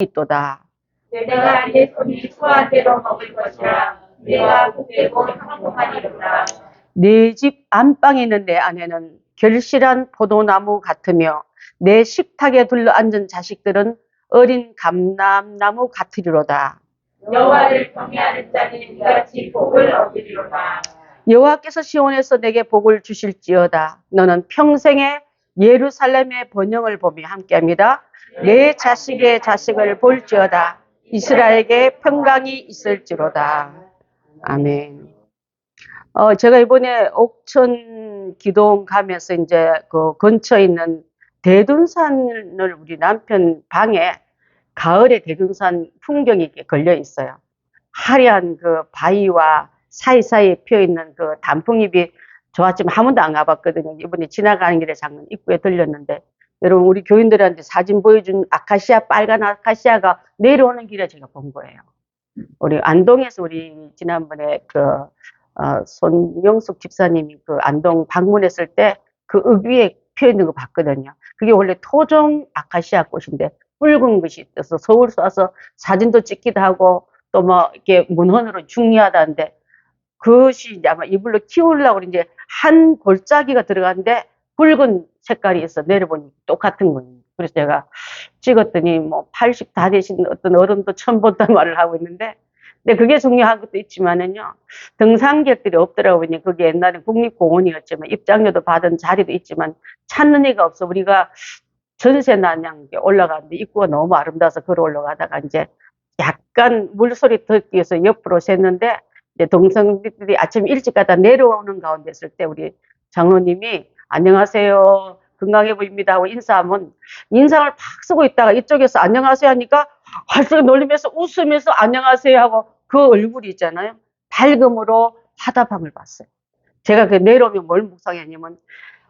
있도다. 내가 내 손이 수한 대로 먹을 것이라. 내가 복되고 평안하리로다. 네 집 안방에 있는 내 아내는 결실한 포도나무 같으며 내 식탁에 둘러앉은 자식들은 어린 감람나무 같으리로다. 여호와를 경외하는 자는 이같이 복을 얻으리로다. 여호와께서 시온에서 내게 복을 주실지어다. 너는 평생에 예루살렘의 번영을 보며 함께합니다. 내 자식의 자식을 볼지어다. 이스라엘에게 평강이 있을지로다. 아멘. 제가 이번에 옥천 기동 가면서 이제 그 근처에 있는 대둔산을 우리 남편 방에 가을에 대둔산 풍경이 이렇게 걸려 있어요. 화려한 그 바위와 사이사이에 피어 있는 그 단풍잎이 좋았지만 한 번도 안 가봤거든요. 이번에 지나가는 길에 잠깐 입구에 들렸는데, 여러분 우리 교인들한테 사진 보여준 아카시아, 빨간 아카시아가 내려오는 길에 제가 본 거예요. 우리 안동에서 우리 지난번에 손영숙 집사님이 그 안동 방문했을 때 그 읍 위에 피어 있는 거 봤거든요. 그게 원래 토종 아카시아 꽃인데 붉은 것이 있어서 서울 와서 사진도 찍기도 하고 또 뭐 이렇게 문헌으로 중요하다는데, 그것이 이제 아마 이불로 키우려고 이제 한 골짜기가 들어갔는데 붉은 색깔이 있어 내려보니 똑같은 거예요. 그래서 제가 찍었더니 뭐 80 다 되신 어떤 어른도 처음 본다는 말을 하고 있는데, 근데 그게 중요한 것도 있지만은요, 등산객들이 없더라고요. 그게 옛날에 국립공원이었지만 입장료도 받은 자리도 있지만 찾는 애가 없어. 우리가 전세난양 올라가는데 입구가 너무 아름다워서 걸어 올라가다가 이제 약간 물소리 듣기 위해서 옆으로 샜는데, 이제 동성들이 아침 일찍 가다 내려오는 가운데 있을 때 우리 장로님이 안녕하세요, 건강해 보입니다 하고 인사하면 인상을 팍 쓰고 있다가 이쪽에서 안녕하세요 하니까 활짝 놀리면서 웃으면서 안녕하세요 하고 그 얼굴이 있잖아요. 밝음으로 화답함을 봤어요. 제가 그 내려오면 뭘 묵상했냐면,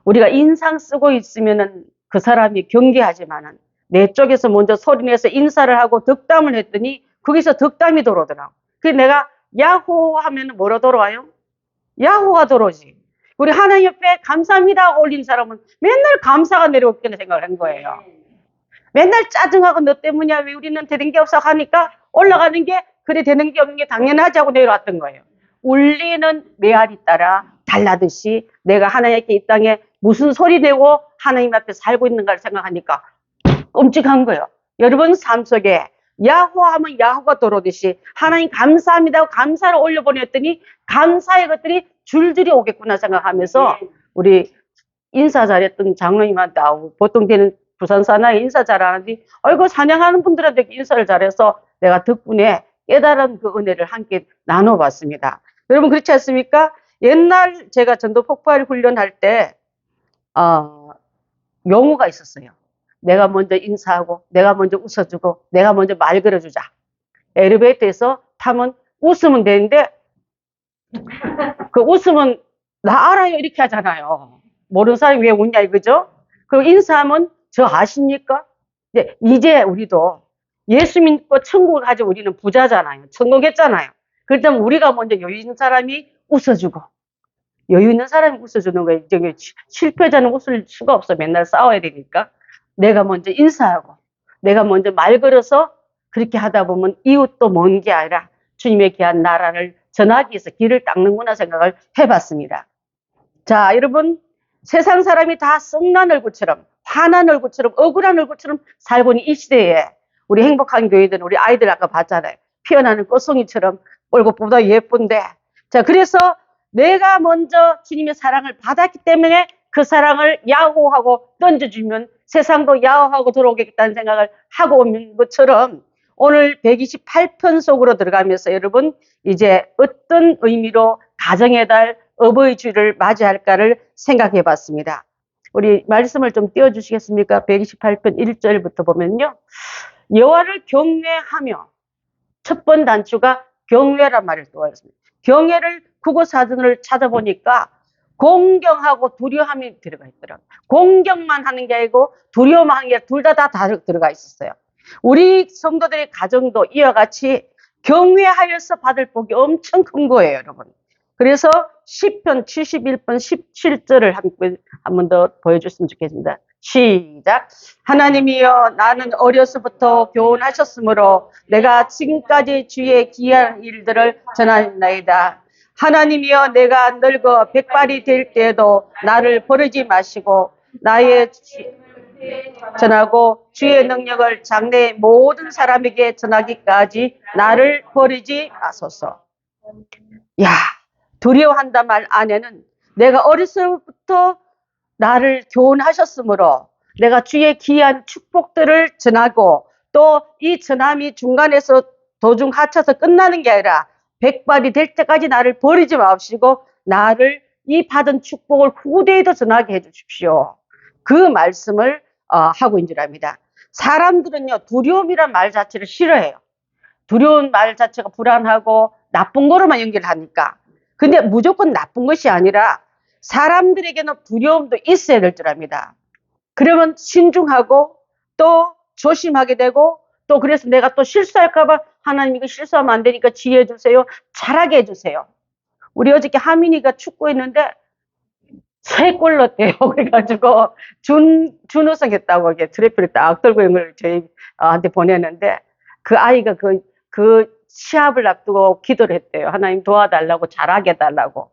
우리가 인상 쓰고 있으면은 그 사람이 경계하지만은 내 쪽에서 먼저 소리내서 인사를 하고 덕담을 했더니 거기서 덕담이 들어오더라고. 그래서 내가 야호 하면 뭐로 들어와요? 야호가 들어오지. 우리 하나님 옆에 감사합니다 하고 올린 사람은 맨날 감사가 내려오겠다 생각을 한 거예요. 맨날 짜증하고 너 때문이야, 왜 우리는 되는 게 없어 하니까 올라가는 게 그래 되는 게 없는 게 당연하지 하고 내려왔던 거예요. 울리는 메아리 따라 달라듯이 내가 하나님께 이 땅에 무슨 소리 내고 하나님 앞에 살고 있는가를 생각하니까 끔찍한 거예요. 여러분 삶 속에 야호 하면 야호가 들어오듯이 하나님 감사합니다 하고 감사를 올려보냈더니 감사의 것들이 줄줄이 오겠구나 생각하면서 우리 인사 잘했던 장로님한테 보통 되는 부산 사나이 인사 잘하는데, 아이고 찬양하는 분들한테 인사를 잘해서 내가 덕분에 깨달은 그 은혜를 함께 나눠봤습니다. 여러분 그렇지 않습니까? 옛날 제가 전도 폭발 훈련할 때 용어가 있었어요. 내가 먼저 인사하고 내가 먼저 웃어주고 내가 먼저 말 걸어주자. 엘리베이터에서 타면 웃으면 되는데 그 웃으면 나 알아요 이렇게 하잖아요. 모르는 사람이 왜 웃냐 이거죠. 그리고 인사하면 저 아십니까? 이제 우리도 예수 믿고 천국을 가지고 우리는 부자잖아요. 천국했잖아요. 그렇다면 우리가 먼저 여유 있는 사람이 웃어주고, 여유 있는 사람이 웃어주는 거예요. 실패자는 웃을 수가 없어. 맨날 싸워야 되니까. 내가 먼저 인사하고 내가 먼저 말 걸어서 그렇게 하다 보면 이웃도 먼 게 아니라 주님의 귀한 나라를 전하기 위해서 길을 닦는구나 생각을 해봤습니다. 자, 여러분 세상 사람이 다 썩난 얼굴처럼 화난 얼굴처럼 억울한 얼굴처럼 살고 있는 이 시대에 우리 행복한 교회들은 우리 아이들 아까 봤잖아요. 피어나는 꽃송이처럼 얼굴보다 예쁜데, 자 그래서 내가 먼저 주님의 사랑을 받았기 때문에 그 사랑을 야호하고 던져주면 세상도 야호하고 들어오겠다는 생각을 하고 온 것처럼 오늘 128편 속으로 들어가면서 여러분 이제 어떤 의미로 가정의 달 어버이 주일을 맞이할까를 생각해 봤습니다. 우리 말씀을 좀 띄워주시겠습니까? 128편 1절부터 보면요. 여호와를 경외하며, 첫 번 단추가 경외란 말을 떠올렸습니다. 경외를 국어사전을 찾아보니까 공경하고 두려움이 들어가 있더라고요. 공경만 하는 게 아니고 두려움만 하는 게 둘 다 들어가 있었어요. 우리 성도들의 가정도 이와 같이 경외하여서 받을 복이 엄청 큰 거예요, 여러분. 그래서 시편 71편 17절을 한 번 더 보여줬으면 좋겠습니다. 시작. 하나님이여, 나는 어려서부터 교훈하셨으므로 내가 지금까지 주의 귀한 일들을 전하나이다. 하나님이여, 내가 늙어 백발이 될 때에도 나를 버리지 마시고 나의 전하고 주의 능력을 장래 모든 사람에게 전하기까지 나를 버리지 마소서. 야, 두려워한다 말 안에는 내가 어려서부터 나를 교훈하셨으므로 내가 주의 귀한 축복들을 전하고 또 이 전함이 중간에서 도중 하쳐서 끝나는 게 아니라 백발이 될 때까지 나를 버리지 마시고 나를 이 받은 축복을 후대에도 전하게 해 주십시오. 그 말씀을 하고 있는 줄 압니다. 사람들은요, 두려움이란 말 자체를 싫어해요. 두려운 말 자체가 불안하고 나쁜 거로만 연결하니까. 근데 무조건 나쁜 것이 아니라 사람들에게는 두려움도 있어야 될 줄 압니다. 그러면 신중하고 또 조심하게 되고 또 그래서 내가 또 실수할까봐 하나님 이거 실수하면 안 되니까 지혜해 주세요. 잘하게 해주세요. 우리 어저께 하민이가 축구했는데 3골 넣었대요. 그래가지고 준우승 했다고 이렇게 트로피를 딱 들고 있는 걸 저희한테 보냈는데 그 아이가 그 시합을 앞두고 기도를 했대요. 하나님 도와달라고 잘하게 해달라고.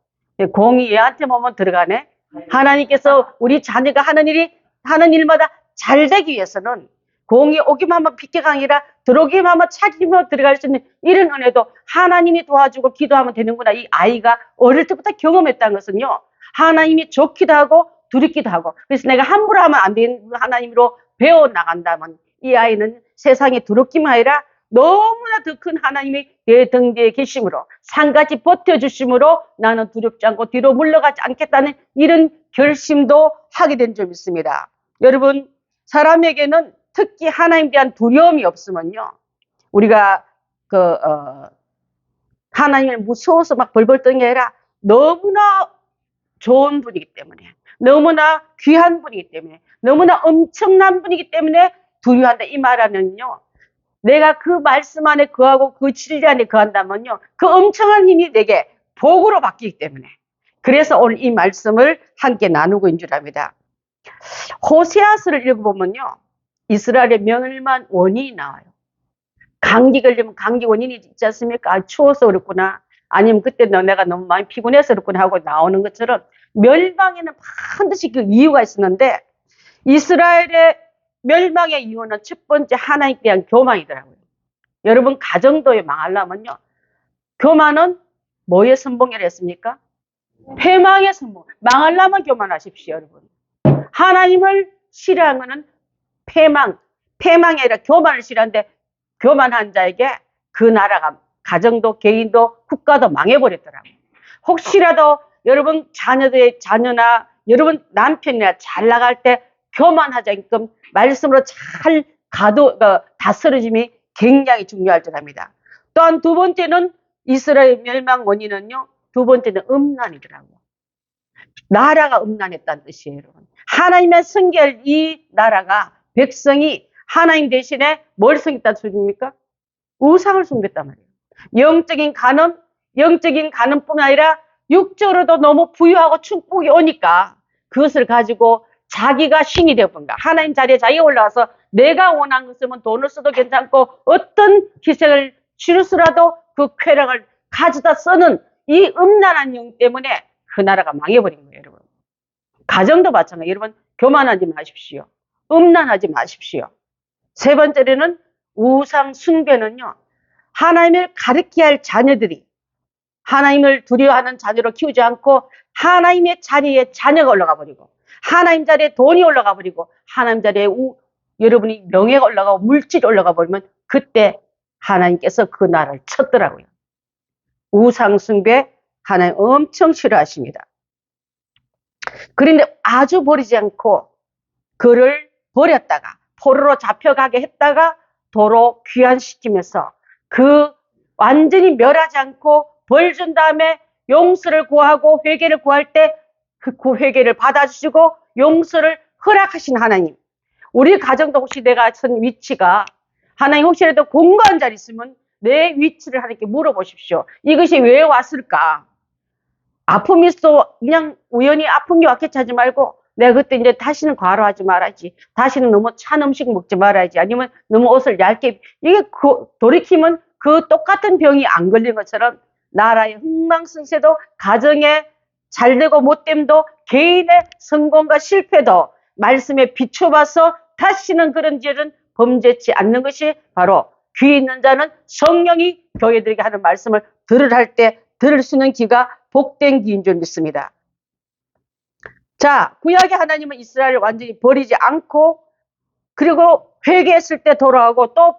공이 얘한테 오면 들어가네. 하나님께서 우리 자녀가 하는 일마다 잘 되기 위해서는 공이 오기만 하면 비켜가 아니라 들어오기만 하면 차기만 들어갈 수 있는 이런 은혜도 하나님이 도와주고 기도하면 되는구나. 이 아이가 어릴 때부터 경험했다는 것은요. 하나님이 좋기도 하고 두렵기도 하고. 그래서 내가 함부로 하면 안 되는 하나님으로 배워나간다면 이 아이는 세상에 두렵기만 아니라 너무나 더 큰 하나님이 내 등 뒤에 계심으로 산같이 버텨주심으로 나는 두렵지 않고 뒤로 물러가지 않겠다는 이런 결심도 하게 된 점 있습니다. 여러분, 사람에게는 특히 하나님에 대한 두려움이 없으면요, 우리가 하나님을 무서워서 막 벌벌 떠는 게 아니라 너무나 좋은 분이기 때문에, 너무나 귀한 분이기 때문에, 너무나 엄청난 분이기 때문에 두려워한다. 이 말하면요, 내가 그 말씀 안에 거하고 그 진리 안에 거한다면요, 그 엄청난 힘이 내게 복으로 바뀌기 때문에. 그래서 오늘 이 말씀을 함께 나누고 있는 줄 압니다. 호세아서를 읽어보면요, 이스라엘의 멸망 원인이 나와요. 감기 걸리면 감기 원인이 있지 않습니까? 아, 추워서 그렇구나. 아니면 그때 내가 너무 많이 피곤해서 그렇구나 하고 나오는 것처럼 멸망에는 반드시 그 이유가 있었는데, 이스라엘의 멸망의 이유는 첫 번째 하나님께 대한 교만이더라고요. 여러분, 가정도 망하려면요, 교만은 뭐의 선봉이라 했습니까? 패망의 선봉. 망하려면 교만하십시오, 여러분. 하나님을 싫어하는 것은 패망이 아니라 교만을 싫어하는데, 교만한 자에게 그 나라가, 가정도 개인도 국가도 망해버렸더라고요. 혹시라도 여러분 자녀나 여러분 남편이나 잘 나갈 때 교만하지 않게끔 말씀으로 잘 다스려짐이 굉장히 중요할 줄 압니다. 또한 두 번째는 이스라엘 멸망 원인은요, 두 번째는 음란이더라고요. 나라가 음란했다는 뜻이에요, 여러분. 하나님의 성결 이 나라가, 백성이 하나님 대신에 뭘 섬겼다는 소리입니까? 우상을 섬겼단 말이에요. 영적인 가늠뿐 아니라 육적으로도 너무 부유하고 축복이 오니까 그것을 가지고 자기가 신이 되어본다. 하나님 자리에 자기가 올라와서 내가 원한 것이면 돈을 써도 괜찮고 어떤 희생을 치르서라도 그 쾌락을 가져다 쓰는 이 음란한 영 때문에 그 나라가 망해버린 거예요, 여러분. 가정도 마찬가지예요. 여러분, 교만하지 마십시오. 음란하지 마십시오. 세 번째로는 우상 숭배는요, 하나님을 가르쳐야 할 자녀들이 하나님을 두려워하는 자녀로 키우지 않고 하나님의 자리에 자녀가 올라가 버리고 하나님 자리에 돈이 올라가 버리고 하나님 자리에 여러분이 명예가 올라가고 물질이 올라가 버리면 그때 하나님께서 그 나라를 쳤더라고요. 우상 숭배 하나님 엄청 싫어하십니다. 그런데 아주 버리지 않고 그를 버렸다가 포로로 잡혀가게 했다가 도로 귀환시키면서 그 완전히 멸하지 않고 벌 준 다음에 용서를 구하고 회개를 구할 때 그 회개를 받아주시고 용서를 허락하신 하나님. 우리 가정도 혹시 내가 선 위치가 하나님 혹시라도 공고한 자리 있으면 내 위치를 하나님께 물어보십시오. 이것이 왜 왔을까? 아픔이 있어 그냥 우연히 아픈 게 왔겠지 하지 말고 내가 그때 이제 다시는 과로하지 말아야지. 다시는 너무 찬 음식 먹지 말아야지. 아니면 너무 옷을 얇게, 이게 돌이키면 그 똑같은 병이 안 걸린 것처럼 나라의 흥망성쇠도 가정의 잘되고 못됨도 개인의 성공과 실패도 말씀에 비춰봐서 다시는 그런 죄는 범죄치 않는 것이 바로 귀 있는 자는 성령이 교회들에게 하는 말씀을 할 때 들을 수 있는 귀가 복된 귀인 줄 믿습니다. 자, 구약의 하나님은 이스라엘을 완전히 버리지 않고 그리고 회개했을 때 돌아오고 또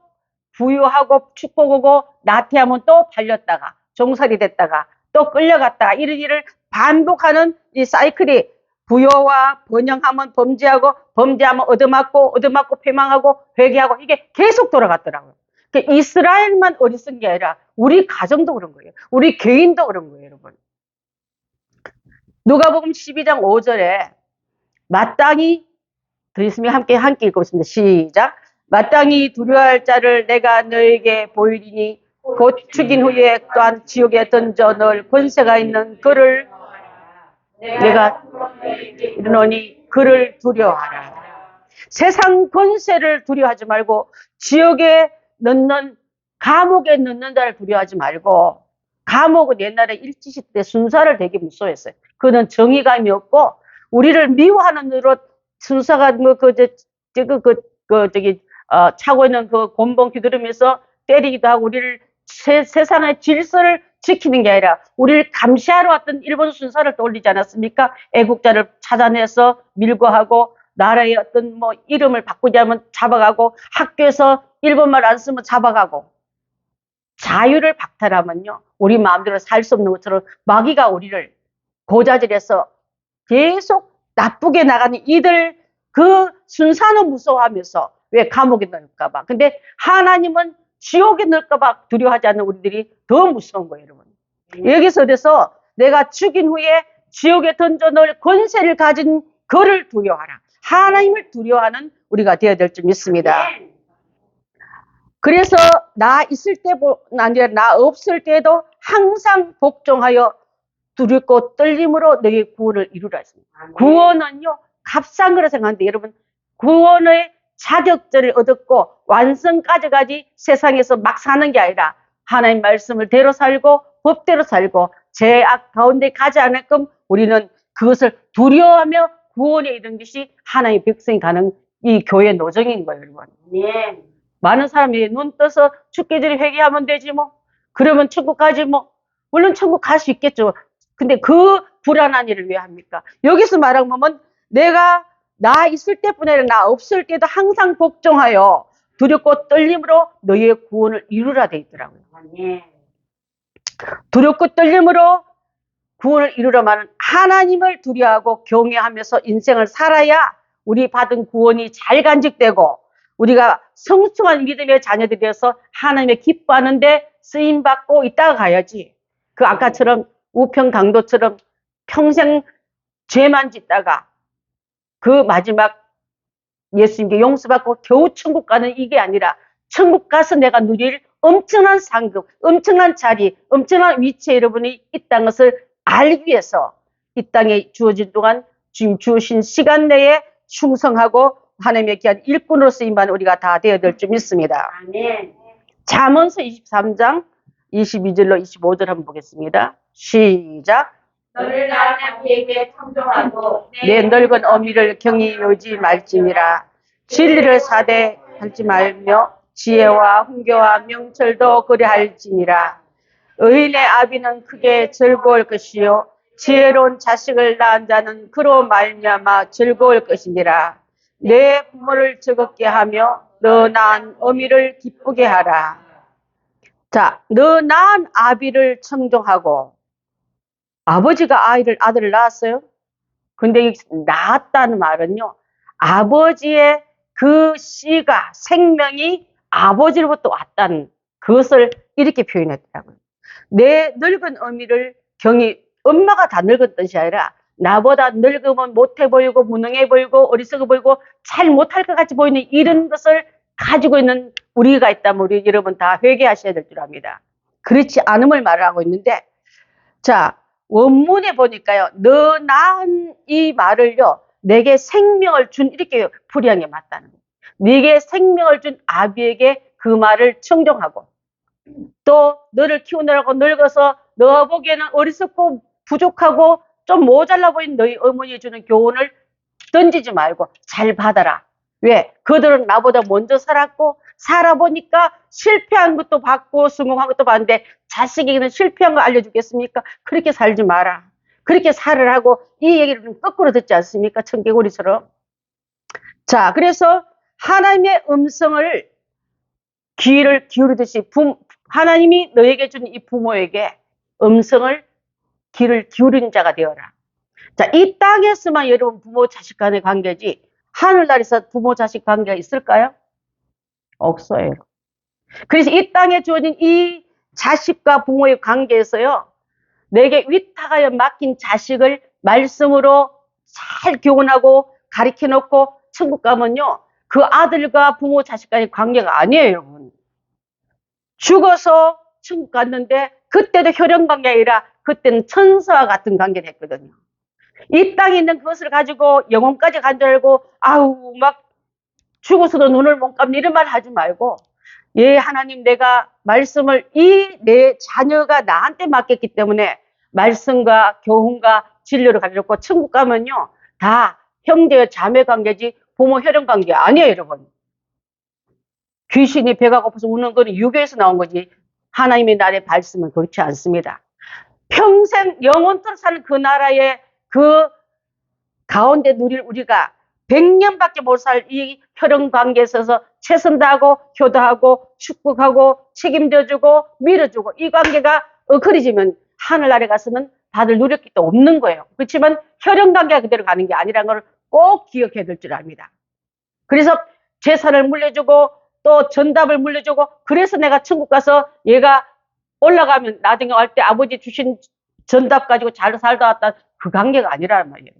부유하고 축복하고 나태하면 또 팔렸다가 종살이 됐다가 또 끌려갔다가 이런 일을 반복하는 이 사이클이 부여와 번영하면 범죄하고 범죄하면 얻어맞고 얻어맞고 패망하고 회개하고 이게 계속 돌아갔더라고요. 그러니까 이스라엘만 어리석은 게 아니라 우리 가정도 그런 거예요. 우리 개인도 그런 거예요, 여러분. 누가복음 12장 5절에 마땅히 들으시면 함께 읽겠습니다. 시작. 마땅히 두려워할 자를 내가 너에게 보이리니 곧 죽인 후에 또한 지옥에 던져 넣을 권세가 있는 그를 내가 이르노니 그를 두려워하라. 세상 권세를 두려워하지 말고 지옥에 넣는 감옥에 넣는 자를 두려워하지 말고 감옥은 옛날에 일제시대 순사를 되게 무서워했어요. 그는 정의감이 없고 우리를 미워하는 으로 순사가 차고 있는 그 곤봉 휘두르면서 때리기도 하고 우리를 세상의 질서를 지키는 게 아니라 우리를 감시하러 왔던 일본 순사를 떠올리지 않았습니까? 애국자를 찾아내서 밀고 하고 나라의 어떤 뭐 이름을 바꾸지 않으면 잡아가고 학교에서 일본말 안 쓰면 잡아가고 자유를 박탈하면요 우리 마음대로 살 수 없는 것처럼 마귀가 우리를 고자질해서 계속 나쁘게 나가는 이들 그 순사는 무서워하면서 왜 감옥에 넣을까봐. 근데 하나님은 지옥에 넣을까봐 두려워하지 않는 우리들이 더 무서운 거예요, 여러분. 여기서 그래서 내가 죽인 후에 지옥에 던져 넣을 권세를 가진 그를 두려워하라. 하나님을 두려워하는 우리가 되어야 될 줄 믿습니다. 그래서 나 있을 때뿐 아니라 나 없을 때도 항상 복종하여 두렵고 떨림으로 너의 구원을 이루라 했습니다. 구원은요 값싼 거라 생각하는데 여러분 구원의 자격증을 얻었고 완성까지까지 세상에서 막 사는 게 아니라 하나님 말씀을 대로 살고 법대로 살고 죄악 가운데 가지 않을끔 우리는 그것을 두려워하며 구원에 이른 것이 하나님의 백성이 가는 이 교회 노정인 거예요, 여러분. 예. 많은 사람이 눈 떠서 죽기 전에 회개하면 되지 뭐. 그러면 천국 가지 뭐. 물론 천국 갈 수 있겠죠. 근데 그 불안한 일을 왜 합니까? 여기서 말한 거면 내가 나 있을 때뿐 아니라 나 없을 때도 항상 복종하여 두렵고 떨림으로 너희의 구원을 이루라 돼 있더라고요. 예. 두렵고 떨림으로 구원을 이루려면 하나님을 두려워하고 경외하면서 인생을 살아야 우리 받은 구원이 잘 간직되고 우리가 성숙한 믿음의 자녀들이 되어서 하나님의 기뻐하는 데 쓰임받고 있다가 가야지. 그 아까처럼 우평강도처럼 평생 죄만 짓다가 그 마지막 예수님께 용서받고 겨우 천국 가는 이게 아니라 천국 가서 내가 누릴 엄청난 상급, 엄청난 자리, 엄청난 위치에 여러분이 있다는 것을 알기 위해서 이 땅에 주어진 동안 지금 주신 시간 내에 충성하고 하나님의 귀한 일꾼으로 쓰임받는 우리가 다 되어야 될 줄 믿습니다. 아멘. 잠언서 23장 22절로 25절 한번 보겠습니다. 시작. 너를 낳은 아비에게 청종하고 내 늙은 어미를 경히 여지 말지니라. 진리를 사대 하지 말며 지혜와 훈교와 명철도 그리할지니라. 의인의 아비는 크게 즐거울 것이요 지혜로운 자식을 낳은 자는 그로 말미암아 즐거울 것이니라. 내 부모를 즐겁게 하며 너 낳은 어미를 기쁘게 하라. 자, 너 낳은 아비를 청종하고 아버지가 아들을 낳았어요. 근데 이 낳았다는 말은요, 아버지의 그 씨가 생명이 아버지로부터 왔다는 그것을 이렇게 표현했더라고요. 내 늙은 어미를 경히 엄마가 다 늙은 뜻이 아니라 나보다 늙으면 못해 보이고 무능해 보이고 어리석어 보이고 잘 못할 것 같이 보이는 이런 것을 가지고 있는 우리가 있다면 우리 여러분 다 회개하셔야 될 줄 압니다. 그렇지 않음을 말하고 있는데 자 원문에 보니까요. 너 낳은 이 말을요. 내게 생명을 준, 이렇게 풀이한 게 맞다는 거예요. 네게 생명을 준 아비에게 그 말을 청정하고, 또 너를 키우느라고 늙어서 너 보기에는 어리석고 부족하고 좀 모자라 보이는 너희 어머니 주는 교훈을 던지지 말고 잘 받아라. 왜? 그들은 나보다 먼저 살았고, 살아보니까 실패한 것도 봤고 성공한 것도 봤는데 자식에게는 실패한 거 알려주겠습니까? 그렇게 살지 마라. 그렇게 살으라고 이 얘기를 거꾸로 듣지 않습니까? 청개구리처럼. 자, 그래서 하나님의 음성을 귀를 기울이듯이 하나님이 너에게 준 이 부모에게 음성을 귀를 기울이는 자가 되어라. 자, 이 땅에서만 여러분 부모 자식 간의 관계지 하늘나라에서 부모 자식 관계가 있을까요? 없어요. 그래서 이 땅에 주어진 이 자식과 부모의 관계에서요, 내게 위탁하여 맡긴 자식을 말씀으로 잘 교훈하고 가르쳐 놓고 천국 가면요, 그 아들과 부모 자식 간의 관계가 아니에요, 여러분. 죽어서 천국 갔는데 그때도 혈연 관계가 아니라 그때는 천사와 같은 관계를 했거든요. 이 땅에 있는 그것을 가지고 영혼까지 간 줄 알고 아우 막 죽어서도 눈을 못 감는 이런 말 하지 말고, 예 하나님, 내가 말씀을 이 내 자녀가 나한테 맡겼기 때문에 말씀과 교훈과 진리를 가지고 천국 가면요 다 형제 자매 관계지 부모 혈연 관계 아니에요, 여러분. 귀신이 배가 고파서 우는 거는 유교에서 나온 거지 하나님의 나라의 말씀은 그렇지 않습니다. 평생 영원토록 사는 그 나라의 그 가운데 누릴 우리가 100년밖에 못 살 이 혈연 관계에 있어서 최선 다하고 효도하고 축복하고 책임져주고 밀어주고 이 관계가 어그러지면 하늘나라에 가서는 다들 누릴 게 없는 거예요. 그렇지만 혈연 관계가 그대로 가는 게 아니라는 걸 꼭 기억해야 될 줄 압니다. 그래서 재산을 물려주고 또 전답을 물려주고, 그래서 내가 천국 가서 얘가 올라가면 나중에 갈 때 아버지 주신 전답 가지고 잘 살다 왔다, 그 관계가 아니란 말이에요.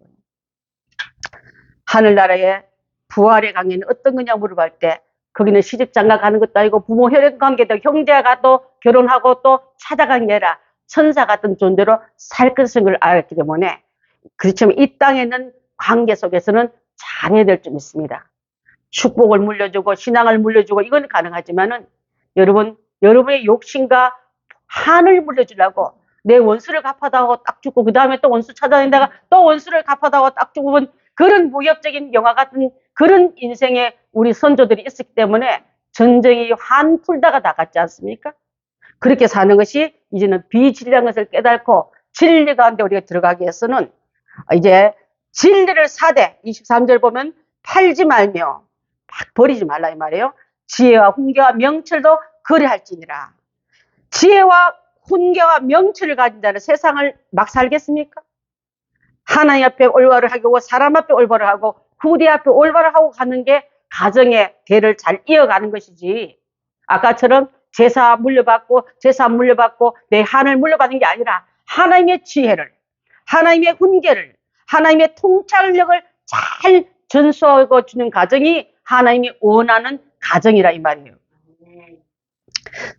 하늘나라의 부활의 관계는 어떤 거냐 물어볼 때 거기는 시집장가 가는 것도 아니고 부모 혈연 관계도 형제가 또 결혼하고 또 찾아간 게 아니라 천사 같은 존재로 살 것을 알았기 때문에, 그렇지만 이 땅에는 관계 속에서는 잘해야 될 점 있습니다. 축복을 물려주고 신앙을 물려주고 이건 가능하지만은 여러분, 여러분의 욕심과 한을 물려주려고 내 원수를 갚아다고 딱 죽고 그 다음에 또 원수 찾아낸다가 또 원수를 갚아다고 딱 죽으면 그런 무협적인 영화 같은 그런 인생에 우리 선조들이 있었기 때문에 전쟁이 한 풀다가 나갔지 않습니까? 그렇게 사는 것이 이제는 비진리한 것을 깨닫고 진리 가운데 우리가 들어가기 위해서는 이제 진리를 사되 23절 보면 팔지 말며 막 버리지 말라 이 말이에요. 지혜와 훈계와 명철도 거래할지니라. 지혜와 훈계와 명철을 가진 자는 세상을 막 살겠습니까? 하나님 앞에 올바를 하고 사람 앞에 올바를 하고 후대 앞에 올바를 하고 가는 게 가정의 대를 잘 이어가는 것이지, 아까처럼 제사 물려받고 내 한을 물려받는 게 아니라 하나님의 지혜를, 하나님의 훈계를, 하나님의 통찰력을 잘 전수하고 주는 가정이 하나님이 원하는 가정이라 이 말이에요.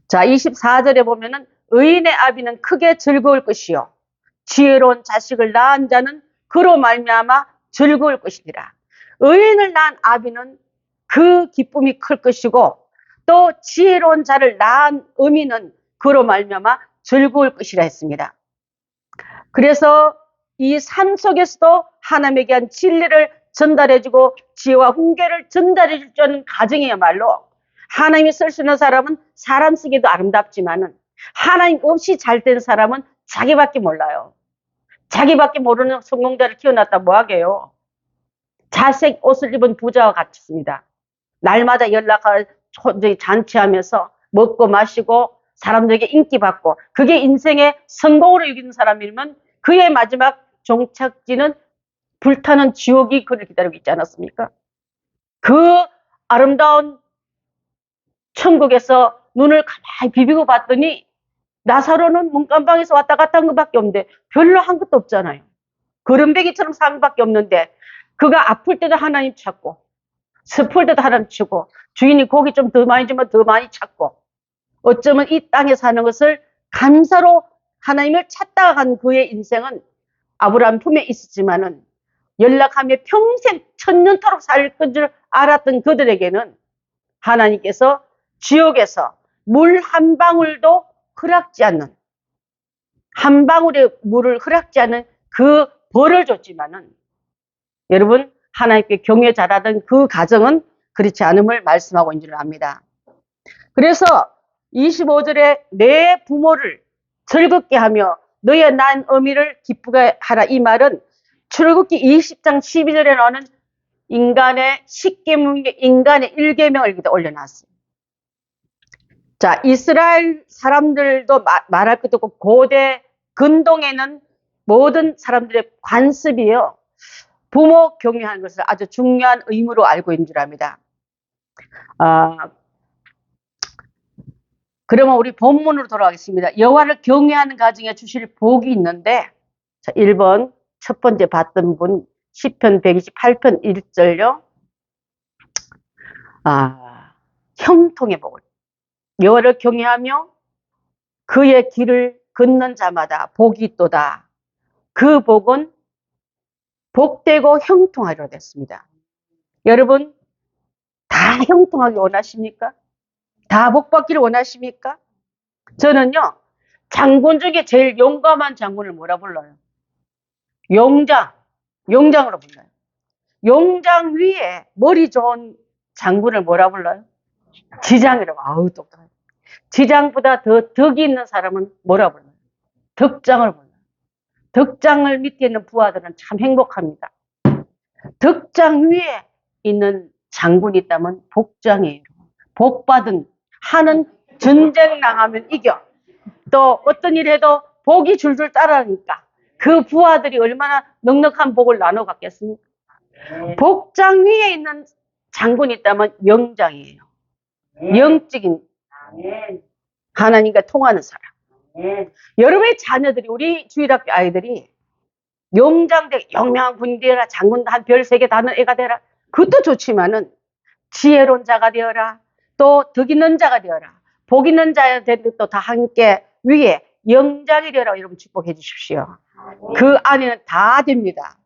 자, 24절에 보면은 의인의 아비는 크게 즐거울 것이요 지혜로운 자식을 낳은 자는 그로 말미암아 즐거울 것이니라. 의인을 낳은 아비는 그 기쁨이 클 것이고 또 지혜로운 자를 낳은 어미는 그로 말미암아 즐거울 것이라 했습니다. 그래서 이 삶 속에서도 하나님에게 한 진리를 전달해주고 지혜와 훈계를 전달해줄 줄 아는 가정이야말로 하나님이 쓸 수 있는 사람은 사람 쓰기도 아름답지만은 하나님 없이 잘된 사람은 자기밖에 몰라요. 자기밖에 모르는 성공자를 키워놨다 뭐하게요. 자색 옷을 입은 부자와 같습니다. 날마다 연락하고 잔치하면서 먹고 마시고 사람들에게 인기받고 그게 인생의 성공으로 여기는 사람이면 그의 마지막 종착지는 불타는 지옥이 그를 기다리고 있지 않았습니까? 그 아름다운 천국에서 눈을 가만히 비비고 봤더니 나사로는 문간방에서 왔다 갔다 한 것밖에 없는데 별로 한 것도 없잖아요. 거름배기처럼 산 것밖에 없는데 그가 아플 때도 하나님 찾고 슬플 때도 하나님 치고 주인이 고기 좀 더 많이 주면 더 많이 찾고 어쩌면 이 땅에 사는 것을 감사로 하나님을 찾다가 간 그의 인생은 아브라함 품에 있었지만은 연락하며 평생 천년토록 살 줄 알았던 그들에게는 하나님께서 지옥에서 물 한 방울도 허락지 않는, 한 방울의 물을 허락지 않는 그 벌을 줬지만은, 여러분, 하나님께 경외 잘하던 그 가정은 그렇지 않음을 말씀하고 있는 줄 압니다. 그래서 25절에 내 부모를 즐겁게 하며 너의 난 어미를 기쁘게 하라, 이 말은 출애굽기 20장 12절에 나오는 인간의 10계명, 인간의 1계명을 여기다 올려놨어요. 자, 이스라엘 사람들도 말할 것도 없고 고대 근동에는 모든 사람들의 관습이요, 부모 경외하는 것을 아주 중요한 의무로 알고 있는 줄 압니다. 그러면 우리 본문으로 돌아가겠습니다. 여호와를 경외하는 가정에 주실 복이 있는데, 자, 1번 첫 번째 봤던 분 시편 128편 1절요. 형통의 복을, 여호와를 경외하며 그의 길을 걷는 자마다 복이 있도다. 그 복은 복되고 형통하리라 됐습니다. 여러분, 다 형통하기 원하십니까? 다 복받기를 원하십니까? 저는요, 장군 중에 제일 용감한 장군을 뭐라 불러요? 용장으로 불러요. 용장 위에 머리 좋은 장군을 뭐라 불러요? 지장이라고. 아우, 똑똑하네. 지장보다 더 덕이 있는 사람은 뭐라 불러요? 덕장을 불러요. 덕장을 밑에 있는 부하들은 참 행복합니다. 덕장 위에 있는 장군이 있다면 복장이에요. 복받은, 하는 전쟁 나가면 이겨. 또 어떤 일 해도 복이 줄줄 따라니까 그 부하들이 얼마나 넉넉한 복을 나눠 갖겠습니까? 복장 위에 있는 장군이 있다면 영장이에요. 영적인 하나님과 통하는 사람. 여러분의 자녀들이, 우리 주일학교 아이들이 용장대, 영명한 군인 되어라, 장군 한 별 3개 다는 애가 되라, 그것도 좋지만은 지혜로운 자가 되어라, 또 덕 있는 자가 되어라, 복 있는 자가 되는 것도 다 함께 위에 영장이 되어라. 여러분 축복해 주십시오. 그 안에는 다 됩니다.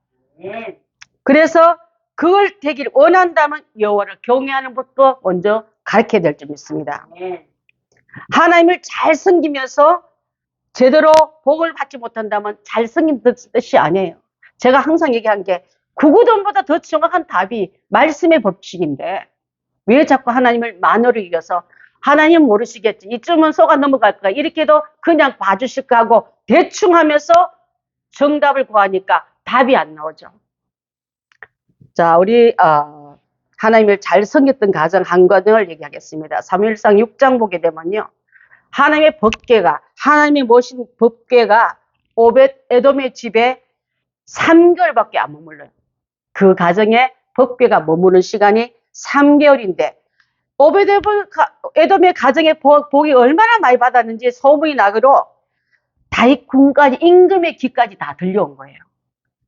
그래서 그걸 되기를 원한다면 여호와를 경외하는 것도 먼저 가르쳐야 될 점 있습니다. 하나님을 잘 섬기면서 제대로 복을 받지 못한다면 잘 섬긴 뜻이 아니에요. 제가 항상 얘기한 게 구구단보다 더 정확한 답이 말씀의 법칙인데, 왜 자꾸 하나님을 만으로 이겨서 하나님 모르시겠지, 이쯤은 속아 넘어갈 거야, 이렇게도 그냥 봐주실까 하고 대충 하면서 정답을 구하니까 답이 안 나오죠. 자, 우리 하나님을 잘 섬겼던 가정 한 가정을 얘기하겠습니다. 사무엘상 6장 보게 되면요, 하나님의 법궤가, 하나님이 모신 법궤가 오벳 에돔의 집에 3개월밖에 안 머물러요. 그 가정에 법궤가 머무는 시간이 3개월인데 오벳 에돔의 가정에 복이 얼마나 많이 받았는지 소문이 나기로 다윗 군까지, 임금의 귀까지 다 들려온 거예요.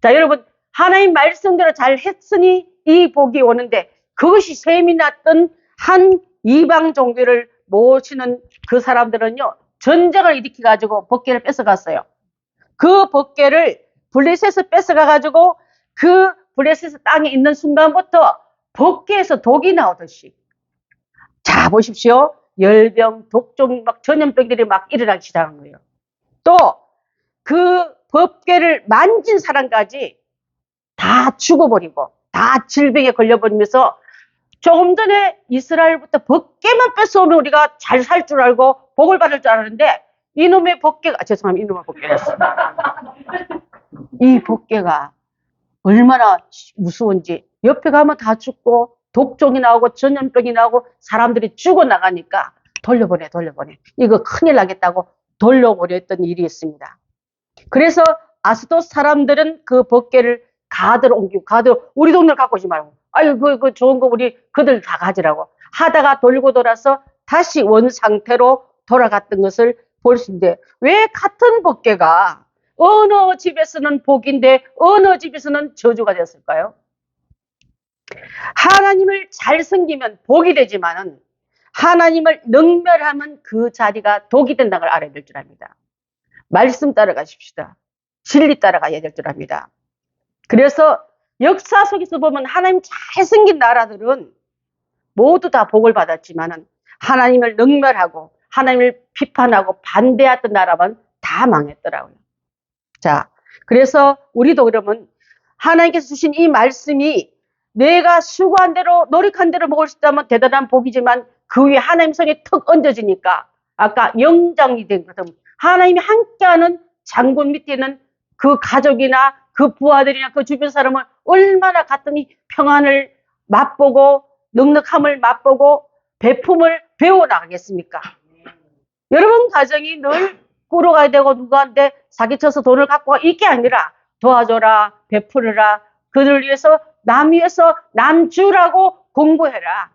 자, 여러분, 하나님 말씀대로 잘 했으니 이 복이 오는데, 그것이 셈이 났던 한 이방 종교를 모시는 그 사람들은요, 전쟁을 일으켜가지고 법궤를 뺏어갔어요. 그 법궤를 블레셋에서 뺏어가가지고 그 블레셋 땅에 있는 순간부터 법궤에서 독이 나오듯이, 자, 보십시오. 열병, 독종, 막 전염병들이 막 일어나기 시작한 거예요. 또 그 법궤를 만진 사람까지 다 죽어버리고 다 질병에 걸려버리면서, 조금 전에 이스라엘부터 법궤만 뺏어오면 우리가 잘 살 줄 알고 복을 받을 줄 알았는데, 이놈의 법궤가, 죄송합니다, 이놈의 법궤였습니다. 이 법궤가 얼마나 무서운지, 옆에 가면 다 죽고 독종이 나오고 전염병이 나오고 사람들이 죽어나가니까 돌려보내. 이거 큰일 나겠다고 돌려보냈던 일이 있습니다. 그래서 아스돗 사람들은 그 법궤를 가드로 옮기고, 우리 동네를 갖고 오지 말고, 아유, 그 좋은 거 우리 그들 다 가지라고 하다가 돌고 돌아서 다시 원 상태로 돌아갔던 것을 볼 수 있는데, 왜 같은 법궤가 어느 집에서는 복인데 어느 집에서는 저주가 됐을까요? 하나님을 잘 섬기면 복이 되지만은 하나님을 능멸하면 그 자리가 독이 된다는 걸 알아야 될 줄 압니다. 말씀 따라가십시다. 진리 따라가야 될 줄 압니다. 그래서 역사 속에서 보면 하나님 잘생긴 나라들은 모두 다 복을 받았지만은 하나님을 능멸하고 하나님을 비판하고 반대했던 나라만 다 망했더라고요. 자, 그래서 우리도 그러면 하나님께서 주신 이 말씀이 내가 수고한 대로 노력한 대로 먹을 수 있다면 대단한 복이지만 그 위에 하나님 손에 턱 얹어지니까 아까 영장이 된 것은 하나님이 함께하는 장군 밑에 있는 그 가족이나 그 부하들이나 그 주변 사람을 얼마나 갔더니 평안을 맛보고 넉넉함을 맛보고 배품을 배워나가겠습니까? 여러분 가정이 늘 꾸러가야 되고 누구한테 사기쳐서 돈을 갖고 와 이게 아니라 도와줘라, 베풀어라, 그들을 위해서 남 위해서 남 주라고 공부해라.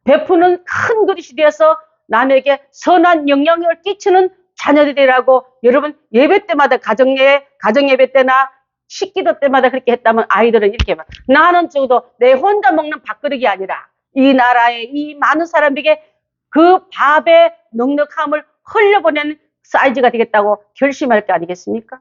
베푸는 큰 그릇이 되어서 남에게 선한 영향력을 끼치는 자녀들이 되라고 여러분 예배 때마다 가정 예배 때나 식기도 때마다 그렇게 했다면 아이들은 이렇게 막 나는 적어도 내 혼자 먹는 밥그릇이 아니라 이 나라의 이 많은 사람에게 그 밥의 넉넉함을 흘려보내는 사이즈가 되겠다고 결심할 게 아니겠습니까?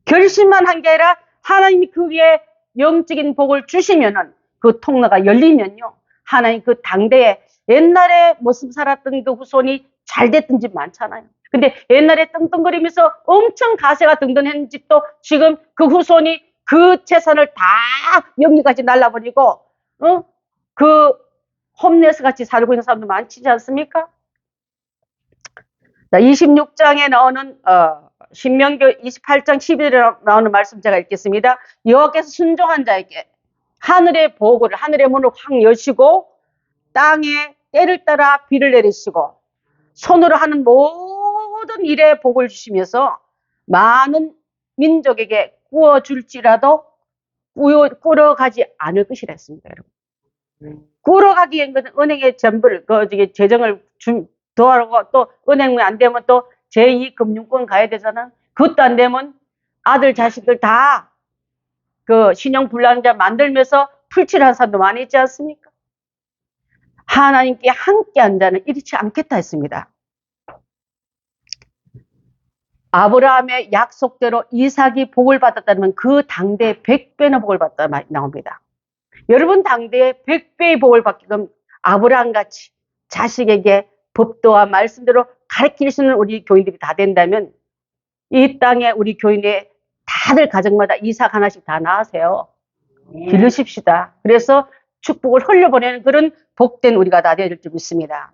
결심만 한 게 아니라 하나님이 그 위에 영적인 복을 주시면은 그 통로가 열리면요. 하나님 그 당대에 옛날에 모습 살았던 그 후손이 잘 됐던 집 많잖아요. 근데 옛날에 떵떵거리면서 엄청 가세가 등등했는 집도 지금 그 후손이 그 재산을 다 영리같이 날라버리고, 그 홈레스 같이 살고 있는 사람도 많지 않습니까? 자, 26장에 나오는, 신명기 28장 11절에 나오는 말씀 제가 읽겠습니다. 여호와께서 순종한 자에게 하늘의 보고를, 하늘의 문을 확 여시고 땅에 때를 따라 비를 내리시고 손으로 하는 모든 일에 복을 주시면서 많은 민족에게 구워줄지라도 꾸러가지 않을 것이라 했습니다, 여러분. 꾸러가기엔 은행에 전부를, 재정을 도와주고 또 은행이 안 되면 또 제2금융권 가야 되잖아. 그것도 안 되면 아들, 자식들 다 그 신용불량자 만들면서 풀칠한 사람도 많이 있지 않습니까? 하나님께 함께 한 자는 이렇지 않겠다 했습니다. 아브라함의 약속대로 이삭이 복을 받았다면 그 당대에 100배나 복을 받다 나옵니다. 여러분 당대에 100배의 복을 받게끔 아브라함같이 자식에게 법도와 말씀대로 가르칠 수 있는 우리 교인들이 다 된다면 이 땅에 우리 교인의 다들 가정마다 이삭 하나씩 다 낳으세요. 기르십시다. 그래서 축복을 흘려보내는 그런 복된 우리가 다 될 줄 믿습니다.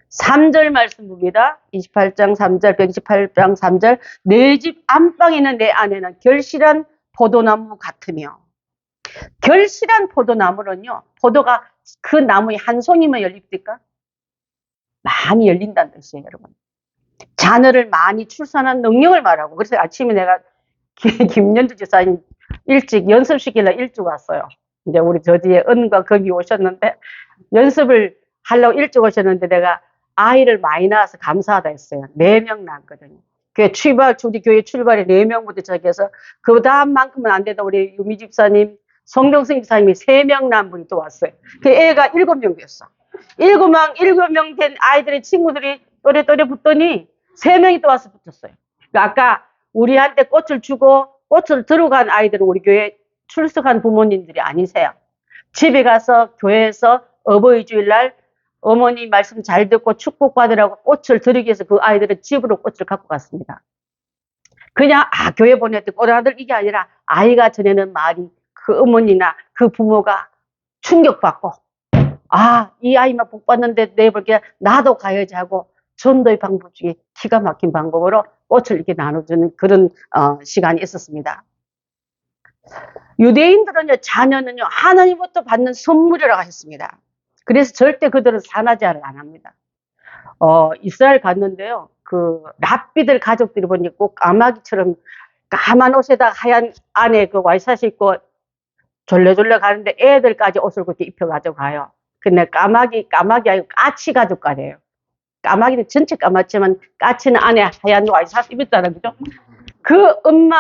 3절 말씀 봅니다. 28장 3절, 128장 3절. 내 집 안방에 있는 내 아내는 결실한 포도나무 같으며, 결실한 포도나무는요, 포도가 그 나무에 한 송이만 열립니까? 많이 열린다는 뜻이에요, 여러분. 자녀를 많이 출산한 능력을 말하고, 그래서 아침에 내가 김연주 지사님 일찍 연습시키려 일찍 왔어요. 이제 우리 저 뒤에 은과 거기 오셨는데, 연습을 하려고 일찍 오셨는데 내가 아이를 많이 낳아서 감사하다 했어요. 4명 낳았거든요. 우리 교회 출발에 4명부터 시작해서 그 다음만큼은 안 돼도 우리 유미 집사님, 송경승 집사님이 3명 낳은 분이 또 왔어요. 그 애가 7명 됐어. 7명 된 아이들의 친구들이 또래 붙더니 3명이 또 와서 붙었어요. 그러니까 아까 우리한테 꽃을 주고 꽃을 들고 간 아이들은 우리 교회 출석한 부모님들이 아니세요. 집에 가서 교회에서 어버이 주일날 어머니 말씀 잘 듣고 축복받으라고 꽃을 드리기 위해서 그 아이들은 집으로 꽃을 갖고 갔습니다. 그냥 교회 보냈더니 꽃아들 이게 아니라 아이가 전하는 말이 그 어머니나 그 부모가 충격받고 이 아이만 복 받는데 내볼게 나도 가야지 하고 전도의 방법 중에 기가 막힌 방법으로 꽃을 이렇게 나눠주는 그런 시간이 있었습니다. 유대인들은요, 자녀는요, 하나님부터 받는 선물이라고 했습니다. 그래서 절대 그들은 산화제를 안 합니다. 이스라엘 갔는데요, 그 랍비들 가족들이 보니까 꼭 까마귀처럼 까만 옷에다 하얀 안에 그 와이셔츠 입고 졸래졸래 가는데 애들까지 옷을 그렇게 입혀가지고 가요. 근데 까마귀 아니고 까치 가족까지예요. 까마귀는 전체 까맣지만 까치는 안에 하얀 와이셔츠 입었잖아요, 그죠? 그 엄마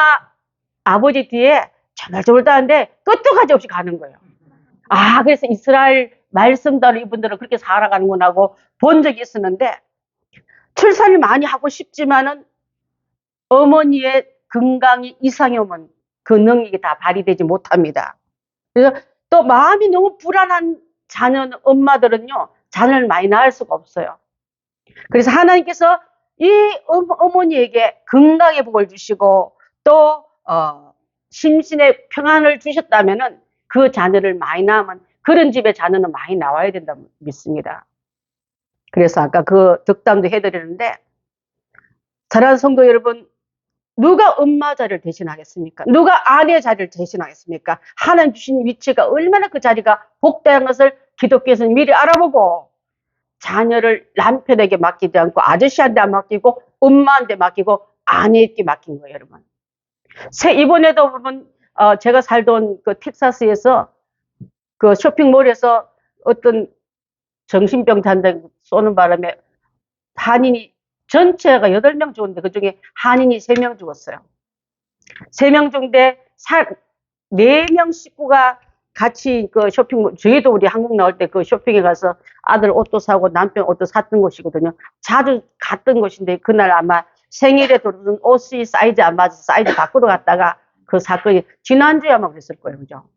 아버지 뒤에 조물조물다는데 끝도 가지 없이 가는 거예요. 그래서 이스라엘 말씀대로 이분들은 그렇게 살아가는구나 하고 본 적이 있었는데, 출산을 많이 하고 싶지만은 어머니의 건강이 이상이 오면 그 능력이 다 발휘되지 못합니다. 그래서 또 마음이 너무 불안한 자녀는 엄마들은요, 자녀를 많이 낳을 수가 없어요. 그래서 하나님께서 이 어머니에게 건강의 복을 주시고 또 심신의 평안을 주셨다면은 그 자녀를 많이 낳으면 그런 집의 자녀는 많이 나와야 된다 믿습니다. 그래서 아까 그 덕담도 해드리는데, 사랑하는 성도 여러분, 누가 엄마 자리를 대신하겠습니까? 누가 아내 자리를 대신하겠습니까? 하나님 주신 위치가 얼마나 그 자리가 복되는 것을 기독교에서는 미리 알아보고 자녀를 남편에게 맡기지 않고 아저씨한테 맡기고 엄마한테 맡기고 아내에게 맡긴 거예요, 여러분. 이번에도 보면 제가 살던 그 텍사스에서 그 쇼핑몰에서 어떤 정신병 잔다 쏘는 바람에 한인이 전체가 8명 죽었는데 그중에 한인이 3명 죽었어요. 3명 죽는데 4명 식구가 같이 그 쇼핑몰, 저희도 우리 한국 나올 때 그 쇼핑에 가서 아들 옷도 사고 남편 옷도 샀던 곳이거든요. 자주 갔던 곳인데 그날 아마 생일에 들어온 옷이 사이즈 안 맞아서 사이즈 바꾸러 갔다가 그 사건이 지난주에 아마 그랬을 거예요. 그죠?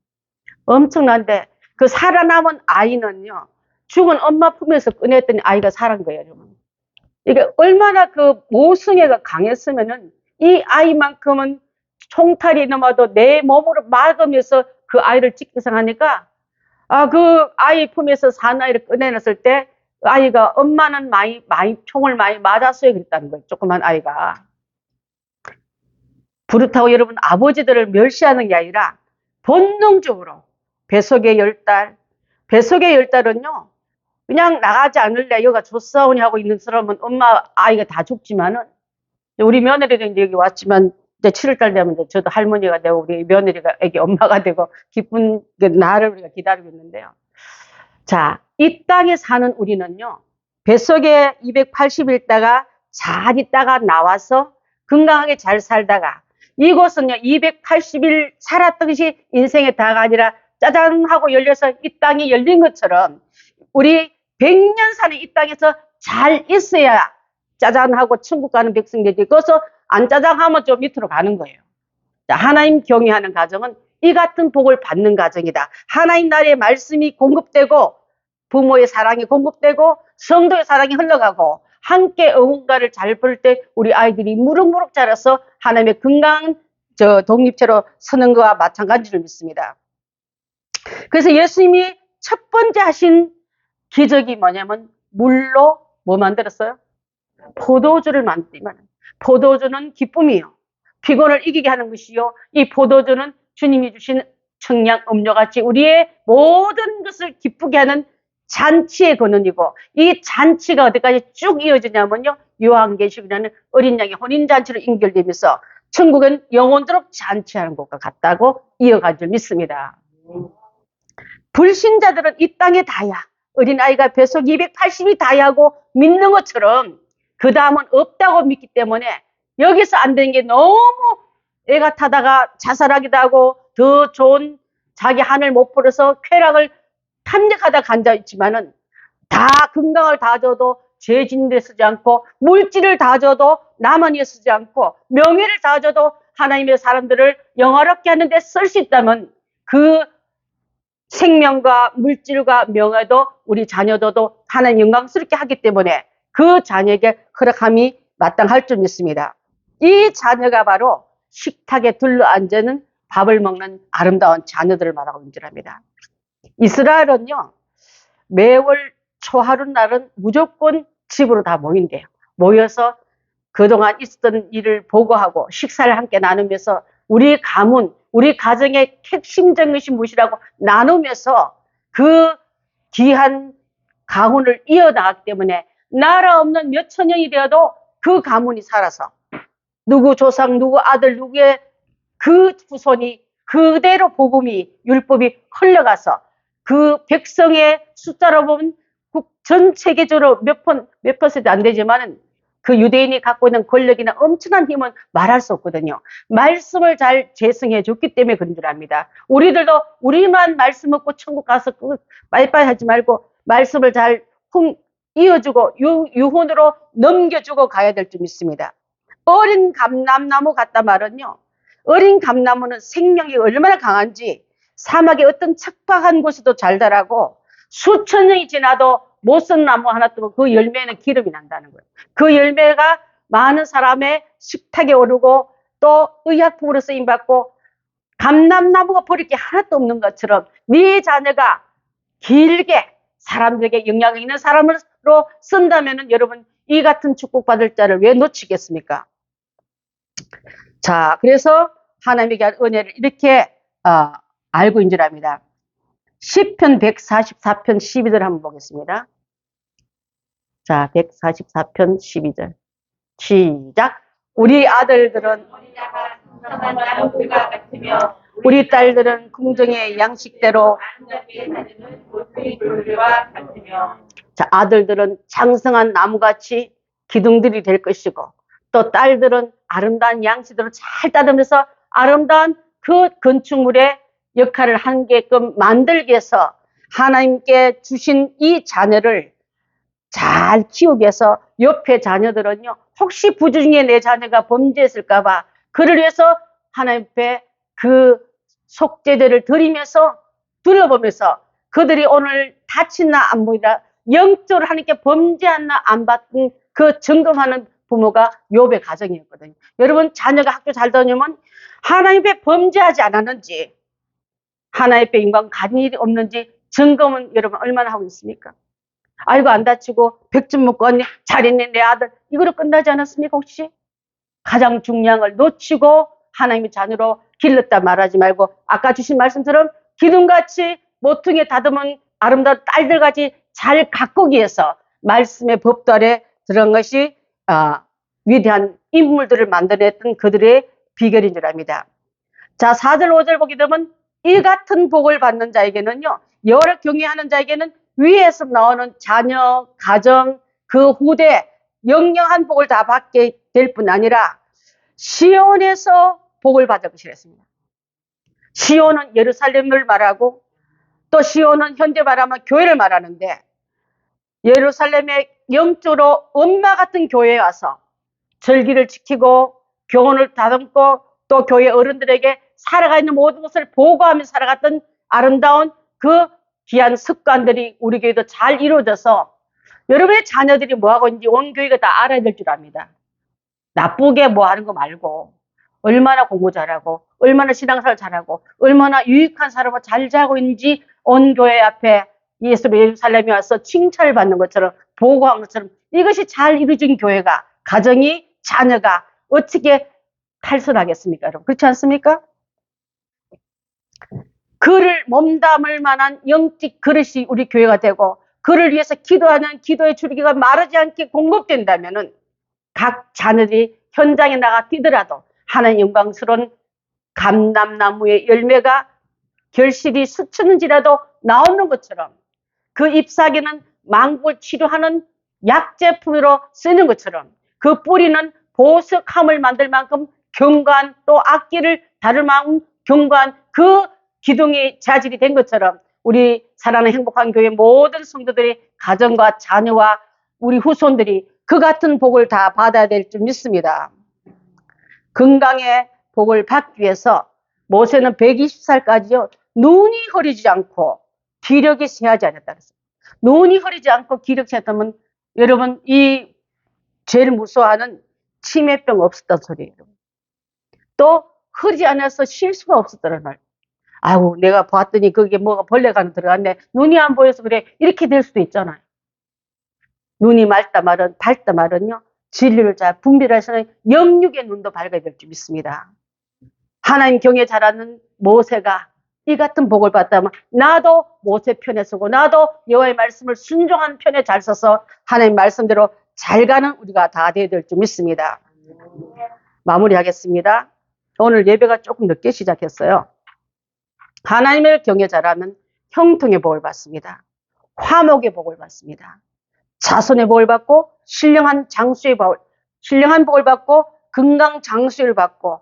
엄청난데 그 살아남은 아이는요, 죽은 엄마 품에서 꺼냈더니 아이가 살은 거예요, 여러분. 이게 얼마나 그 모성애가 강했으면은 이 아이만큼은 총탈이 넘어도 내 몸으로 막으면서 그 아이를 직기상하니까 그 아이 품에서 사나이를 꺼내놨을 때 아이가 엄마는 많이 총을 많이 맞았어요 그랬다는 거예요. 조그만 아이가. 그렇다고 여러분 아버지들을 멸시하는 게 아니라 본능적으로 뱃속의 10달, 뱃속의 10달은요 그냥 나가지 않을래 여가 좋사오니 하고 있는 사람은 엄마 아이가 다 죽지만은, 우리 며느리도 이제 여기 왔지만 이제 7월달 되면 이제 저도 할머니가 되고 우리 며느리가 애기 엄마가 되고 기쁜 날을 우리가 기다리고 있는데요. 자, 이 땅에 사는 우리는요, 뱃속에 280일 있다가 잘 있다가 나와서 건강하게 잘 살다가, 이곳은요 280일 살았던 것이 인생의 다가 아니라 짜잔 하고 열려서 이 땅이 열린 것처럼 우리 100년 사는 이 땅에서 잘 있어야 짜잔 하고 천국 가는 백성들이, 거기서 안 짜잔 하면 좀 밑으로 가는 거예요. 자, 하나님 경외하는 가정은 이 같은 복을 받는 가정이다. 하나님 나라의 말씀이 공급되고 부모의 사랑이 공급되고 성도의 사랑이 흘러가고 함께 응원가를 잘 부를 때 우리 아이들이 무럭무럭 자라서 하나님의 건강한 독립체로 서는 것과 마찬가지를 믿습니다. 그래서 예수님이 첫 번째 하신 기적이 뭐냐면 물로 뭐 만들었어요? 포도주를 만들면, 포도주는 기쁨이요. 피곤을 이기게 하는 것이요. 이 포도주는 주님이 주신 청량 음료같이 우리의 모든 것을 기쁘게 하는 잔치의 근원이고, 이 잔치가 어디까지 쭉 이어지냐면요, 요한계시록이라는 어린 양의 혼인잔치로 연결되면서 천국은 영원토록 잔치하는 것과 같다고 이어갈 줄 믿습니다. 불신자들은 이 땅에 다야, 어린아이가 뱃속 280이 다야고 믿는 것처럼 그 다음은 없다고 믿기 때문에 여기서 안 되는 게 너무 애가 타다가 자살하기도 하고 더 좋은 자기 하늘 못 벌어서 쾌락을 탐닉하다 앉아있지만은 다 건강을 다 줘도 죄진데 쓰지 않고 물질을 다 줘도 남한에 쓰지 않고 명예를 다 줘도 하나님의 사람들을 영화롭게 하는데 쓸 수 있다면 그 생명과 물질과 명예도 우리 자녀도 하나님 영광스럽게 하기 때문에 그 자녀에게 허락함이 마땅할 줄 믿습니다. 이 자녀가 바로 식탁에 둘러앉는 밥을 먹는 아름다운 자녀들을 말하고 인정합니다. 이스라엘은요, 매월 초하루 날은 무조건 집으로 다 모인대요. 모여서 그동안 있었던 일을 보고하고 식사를 함께 나누면서 우리 가문, 우리 가정의 핵심적인 것이 무엇이라고 나누면서 그 귀한 가문을 이어나가기 때문에 나라 없는 몇 천 년이 되어도 그 가문이 살아서 누구 조상, 누구 아들, 누구의 그 후손이 그대로 복음이, 율법이 흘러가서 그 백성의 숫자로 보면 전 세계적으로 몇 퍼센트 안 되지만은 그 유대인이 갖고 있는 권력이나 엄청난 힘은 말할 수 없거든요. 말씀을 잘 재성해 줬기 때문에 그런 줄 압니다. 우리들도 우리만 말씀 먹고 천국 가서 빨리빨리 하지 말고 말씀을 잘 이어주고 유혼으로 넘겨주고 가야 될 줄 믿습니다. 어린 감람나무 같단 말은요, 어린 감나무는 생명이 얼마나 강한지 사막의 어떤 척박한 곳에도 잘 자라고 수천 년이 지나도 못 쓴 나무 하나 뜨면 그 열매는 기름이 난다는 거예요. 그 열매가 많은 사람의 식탁에 오르고 또 의약품으로 쓰임받고 감람나무가 버릴 게 하나도 없는 것처럼 네 자녀가 길게 사람들에게 영향력 있는 사람으로 쓴다면 여러분 이 같은 축복받을 자를 왜 놓치겠습니까? 자, 그래서 하나님에게 한 은혜를 이렇게 알고 있는 줄 압니다. 시편 144편 12절 한번 보겠습니다. 자, 144편 12절 시작. 우리 아들들은 어린아가 정성한 나무들과 같으며 우리 딸들은 궁정의 양식대로 아름답게 다니는 모퉁이 돌들과 같으며 자, 아들들은 장성한 나무같이 기둥들이 될 것이고 또 딸들은 아름다운 양식대로 잘 따르면서 아름다운 그 건축물의 역할을 하게끔 만들기 위해서 하나님께 주신 이 자녀를 잘 키우기 위해서 옆에 자녀들은요, 혹시 부주중에 내 자녀가 범죄했을까봐 그를 위해서 하나님 앞에 그 속죄제를 드리면서 둘러보면서 그들이 오늘 다치나 안 보이나 영적으로 하나님께 범죄했나 안 받은 그 점검하는 부모가 욥의 가정이었거든요. 여러분 자녀가 학교 잘 다니면 하나님 앞에 범죄하지 않았는지 하나님 앞에 인간 가진 일이 없는지 점검은 여러분 얼마나 하고 있습니까? 아이고 안 다치고 100점 먹고 언니 잘했네 내 아들 이거로 끝나지 않았습니까 혹시? 가장 중요한 걸 놓치고 하나님의 자녀로 길렀다 말하지 말고 아까 주신 말씀처럼 기둥같이 모퉁이에 다듬은 아름다운 딸들같이 잘 가꾸기 위해서 말씀의 법도 아래 들어간 것이 위대한 인물들을 만들어냈던 그들의 비결인 줄 압니다. 자 4절 5절 보게 되면 이 같은 복을 받는 자에게는요 여러 경외하는 자에게는 위에서 나오는 자녀, 가정, 그 후대 영영한 복을 다 받게 될 뿐 아니라 시온에서 복을 받을 것이랬습니다. 시온은 예루살렘을 말하고 또 시온은 현재 말하면 교회를 말하는데 예루살렘의 영적으로 엄마 같은 교회에 와서 절기를 지키고 교훈을 다듬고 또 교회 어른들에게 살아가 있는 모든 것을 보고하며 살아갔던 아름다운 그 귀한 습관들이 우리 교회도 잘 이루어져서 여러분의 자녀들이 뭐하고 있는지 온 교회가 다 알아야 될 줄 압니다. 나쁘게 뭐 하는 거 말고 얼마나 공부 잘하고 얼마나 신앙생활 잘하고 얼마나 유익한 사람을 잘 자고 있는지 온 교회 앞에 예루살렘에 와서 칭찬을 받는 것처럼 보고한 것처럼 이것이 잘 이루어진 교회가 가정이 자녀가 어떻게 탈선하겠습니까? 여러분 그렇지 않습니까? 그를 몸담을 만한 영적 그릇이 우리 교회가 되고 그를 위해서 기도하는 기도의 줄기가 마르지 않게 공급된다면은 각 자녀들이 현장에 나가 뛰더라도 하나님 영광스러운 감람나무의 열매가 결실이 수천은지라도 나오는 것처럼 그 잎사귀는 망국을 치료하는 약제품으로 쓰는 것처럼 그 뿌리는 보석함을 만들 만큼 견고한 또 악기를 다룰 만큼 견고한 그 기둥이 자질이 된 것처럼 우리 사랑하는 행복한 교회 모든 성도들이 가정과 자녀와 우리 후손들이 그 같은 복을 다 받아야 될 줄 믿습니다. 건강의 복을 받기 위해서 모세는 120살까지요 눈이 흐리지 않고 기력이 쇠하지 않았다 그랬어요. 눈이 흐리지 않고 기력이 쇠하다면 여러분 이 제일 무서워하는 치매병 없었단 소리예요. 또 흐리지 않아서 쉴 수가 없었다는 말. 아이고 내가 봤더니 그게 뭐가 벌레가 하나 들어갔네. 눈이 안 보여서 그래. 이렇게 될 수도 있잖아요. 눈이 맑다 말은 밝다 말은요. 진리를 잘 분별해서는 영육의 눈도 밝아야 될 줄 믿습니다. 하나님 경외 잘하는 모세가 이 같은 복을 받다면 나도 모세 편에 서고 나도 여호와의 말씀을 순종한 편에 잘 서서 하나님 말씀대로 잘 가는 우리가 다 되어야 될 줄 믿습니다. 마무리하겠습니다. 오늘 예배가 조금 늦게 시작했어요. 하나님을 경외 잘하면 형통의 복을 받습니다. 화목의 복을 받습니다. 자손의 복을 받고 신령한 복을 받고 건강 장수를 받고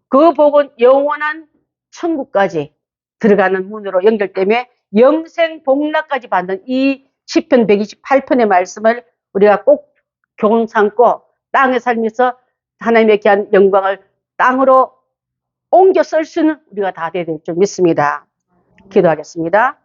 그 복은 영원한 천국까지 들어가는 문으로 연결되며 영생 복락까지 받는 이 시편 128편의 말씀을 우리가 꼭 교훈 삼고 땅에 살면서 하나님의 귀한 영광을 땅으로 옮겨 쓸 수는 우리가 다 돼야 될 줄 믿습니다. 기도하겠습니다.